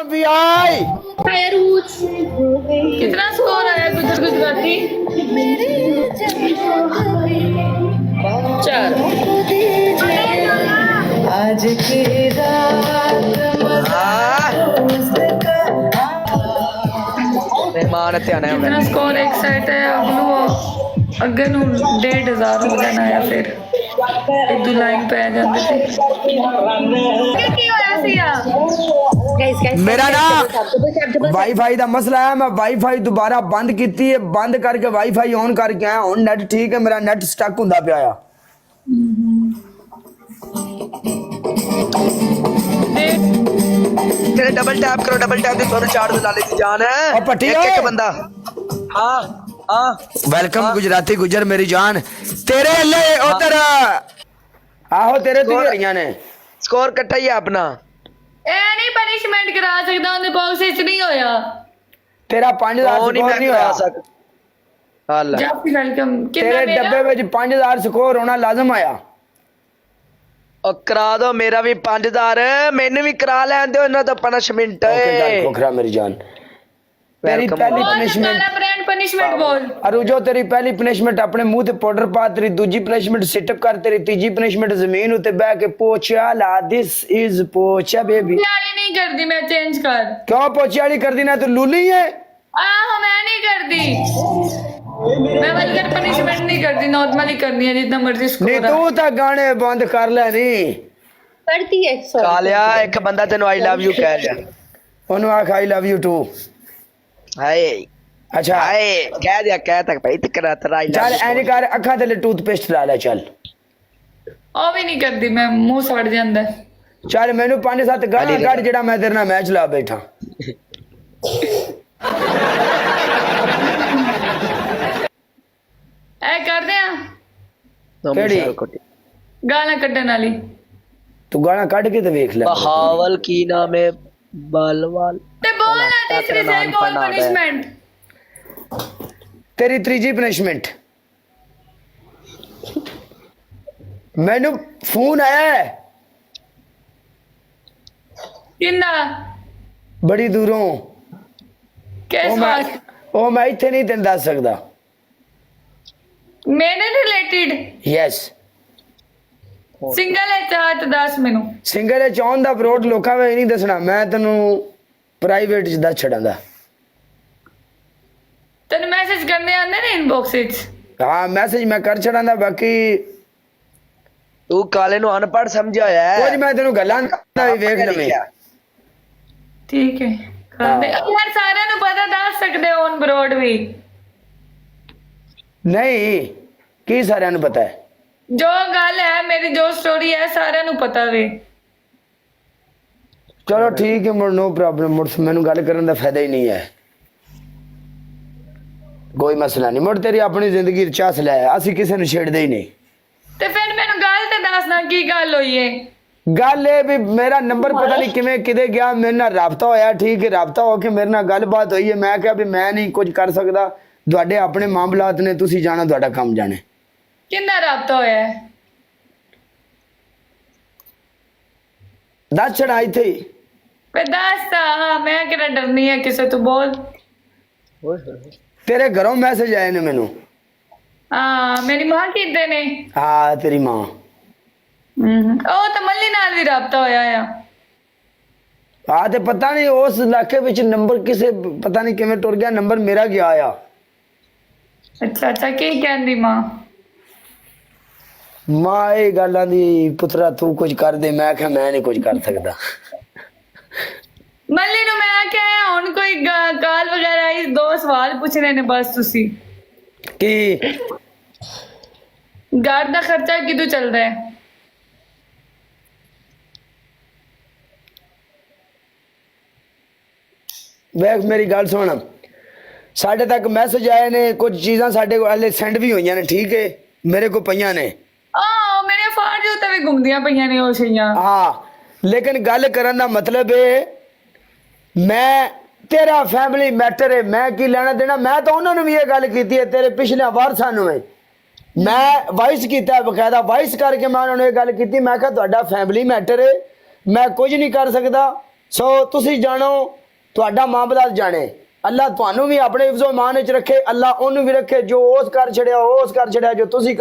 भी आई कितना स्कोर आया गुजर गुजराती? 4। आज की रात मेहमान इत्थे आने कितना स्कोर एक साइड है अगलू अगे नु 1500 हो जाना है फिर एक दो लाइन पे आ जाते थे की होया सिया मेरा ना वाईफाई का मसला है। मैं वाईफाई दोबारा बंद की है, बंद करके वाईफाई ऑन करके आया हूं। नेट ठीक है, मेरा नेट स्टक होंदा पिया आ। तेरे डबल टैप करो, डबल टैप से थोड़ा चार्ज ला लेती जान है। ओ पट्टी एक ओए। एक बंदा। हाँ हाँ वेलकम गुजराती गुजर मेरी जान। तेरे ले उधर आहो तेरे तो रहियां ने स्कोर कट्टा ही है अपना। ए नहीं पनिशमेंट करा सकदा ਉਹਦੇ ਬਾਕਸ ਵਿੱਚ ਨਹੀਂ ਹੋਇਆ तेरा 5000 ਉਹ ਨਹੀਂ स्कोर मैं नहीं करा होया। सकता। हल ਜਾਫੀ ਵੈਲਕਮ ਕਿੰਨਾ तेरे ਮੇਰਾ डब्बे में 5000 स्कोर होना लाजम आया। और करा दो मेरा भी 5000 मैंने भी करा लैन दो ना तो पनिशमेंट ओके गल है। खोखरा मेरी जान। तेरी Welcome. पहली ਬਹੁਤ पनिशमेंट ਜ਼ਿਆਦਾ ब्रांड पनिशमेंट बोल अरुजो तेरी पहली पनिशमेंट अपने मुंह ते पाउडर पा, तेरी दूजी पनिशमेंट सिटअप कर, तेरी तीजी पनिशमेंट जमीन उते बैठ के पोछा ला। दिस इज पोछा बेबी। यारी नहीं करती मैं चेंज कर क्यों पोछे वाली कर दी ना? तू लूली है। आहो मैं नहीं करती मैं वल्गर पनिशमेंट नहीं करती नॉर्मली करनी है जितना मर्जी नहीं स्कोर तू तो गाने बंद कर ले नी। करती है कालिया एक बंदा तेन आई लव यू कह रहा ओनु आख आई लव यू टू। हाय अच्छा हाय कह दिया कह तक भाई तेरा तेरा आई चल लव एनी कर अखा ते टूथपेस्ट ला ले। चल ਉਹ ਵੀ ਨਹੀਂ ਕਰਦੀ मैं मुंह सड़ ਜਾਂਦਾ चल मैनू 5-7 गाली कट जेड़ा मैं तेरे नाल मैच ला बैठा। ਐ ਕਰਦੇ ਆ केड़ी? ਗਾਲਾਂ ਕੱਢਣ ਵਾਲੀ तू गाना कट के ते वेख ले। बहावल की नाम है बालवाल ਤੇ ਬੋਲ ਨਾ ਤੀਸਰੀ ਸੇ ਬੋਲ पढ़ना होता है। पनिशमेंट तेरी तीजी पनिशमेंट मैनू फोन आया है ਕਿੰਨਾ बड़ी दूरों। ਕਿਸ ਵਾਰ मैं इत्थे नहीं तेन दस सकदा। ਮੇਰੇ ਰਿਲੇਟਡ यस ਸਿੰਗਲ ਹੈ ਚਾਹਤ ਦੱਸ ਮੈਨੂੰ सिंगल चौन दा प्रोट लोकां वे नहीं दसना। मैं तेनू प्राइवेट च दस छड़ांदा। ਤੈਨੂੰ ਮੈਸੇਜ ਕਰਨੇ ਆਉਂਦੇ ਨੇ ਇਨਬਾਕਸ ਵਿੱਚ हाँ मैसेज मैं कर छड़ांदा। बाकी तू काले नु अनपढ़ समझा होया है। कुछ मैं तेनू गल्लां दा भी वेख लवें। ਠੀਕ ਹੈ ਕਰਦੇ ਯਾਰ ਸਾਰਿਆਂ ਨੂੰ ਪਤਾ ਦੱਸ ਸਕਦੇ ਹੋ ਔਨ ਬਰੋਡ ਵੀ नहीं की सारिਆਂ ਨੂੰ पता है। ਜੋ ਗੱਲ ਹੈ ਮੇਰੀ ਜੋ ਸਟੋਰੀ ਹੈ ਸਾਰਿਆਂ ਨੂੰ ਪਤਾ ਵੇ चलो ठीक है मुड़ नो प्रॉब्लम। मुड़ मैनू गल करन दा फायदा ही नहीं है। कोई मसला नहीं। मुड़ तेरी अपनी जिंदगी चास ले असी किसी ने छेड़दे ही नहीं। ਤੇ ਫਿਰ ਮੈਨੂੰ ਗੱਲ ਤੇ ਦੱਸਣਾ ਕੀ ਗੱਲ ਹੋਈ ਏ गल ये भी मेरा नंबर पता नहीं किवें किदे गया, मेरे नाल राबता होया। ठीक है राबता हो के मेरे नाल गलबात हुई है। मैं कहा भी मैं नहीं कुछ कर सकदा, तुहाडे अपने मामलात ने, तुसी जाना तुहाडा काम जाने। ਕਿੰਨਾ ਰਾਬਤਾ ਹੋਇਆ ਹੈ दस छड़ा इत्थे ही। ਵੇ ਦੱਸ ਤਾਂ ਹਾਂ मैं ਕਿਹੜਾ ਡਰਨੀ ਹੈ ਕਿਸੇ ਤੋਂ ਬੋਲ तेरे घरों मैसेज आए ने मैनू। ਹਾਂ ਮੇਰੀ ਮਾਂ ਕਿੱਦੇ ਨੇ हाँ तेरी मां। ਉਹ ਤਾਂ ਮੱਲੀ ਨਾਲ ਵੀ ਰਾਬਤਾ ਹੋਇਆ ਆ हाँ ते पता नहीं उस इलाके विच नंबर किसे पता नहीं किवें टुर गया, नंबर मेरा गया आया। ਅੱਛਾ ਅੱਛਾ ਕੀ ਕਹਿੰਦੀ ਮਾਂ मां ये गल्लां दी पुत्रा तू कुछ कर दे। मैं कहा मैं नहीं कुछ कर सकदा। ਮੱਲੀ ਨੂੰ ਮੈਂ ਆਖਿਆ ਹੁਣ ਕੋਈ ਕਾਲ ਵਗੈਰਾ ਆਈ 2 ਸਵਾਲ ਪੁੱਛਣੇ ਨੇ ਬਸ ਤੁਸੀਂ कि ਘਰ ਦਾ ਖਰਚਾ ਕਿਦੋਂ ਚੱਲਦਾ ਹੈ वेख मेरी गल सुन, साढ़े तक मैसेज आए ने, कुछ चीज़ां साढ़े को हले सेंड भी हुई ने। ठीक है मेरे को पईयां ने। ਆਹ ਮੇਰੇ ਫਾੜ ਜੋ ਤਾਂ ਵੀ ਘੁੰਮਦੀਆਂ ਪਈਆਂ ਨੇ ਉਹ ਛਈਆਂ हाँ लेकिन गल करन दा मतलब है मैं तेरा फैमिली मैटर है। मैं की लेना देना। मैं तो उन्होंने भी ये गल की है तेरे पिछले वारसां नूं है। मैं वाइस किया बकायदा वाइस करके मैं उन्होंने ये गल की। मैं कहा तुहाडा फैमिली मैटर है, मैं कुछ नहीं कर सकदा। ਸੋ ਤੁਸੀਂ ਜਾਣੋ, ਤੁਹਾਡਾ ਮਾਮਲਾ ਜਾਣੇ। ਅੱਲਾ ਤੁਹਾਨੂੰ ਵੀ ਆਪਣੇ ਹਿਫਜ਼ੋ ਇਮਾਨ ਵਿੱਚ ਰੱਖੇ, ਅੱਲਾ ਉਹਨੂੰ ਵੀ ਰੱਖੇ ਜੋ ਉਸ ਕਰ ਛੜਿਆ, ਉਸ ਕਰ ਛੜਿਆ ਜੋ ਤੁਸੀਂ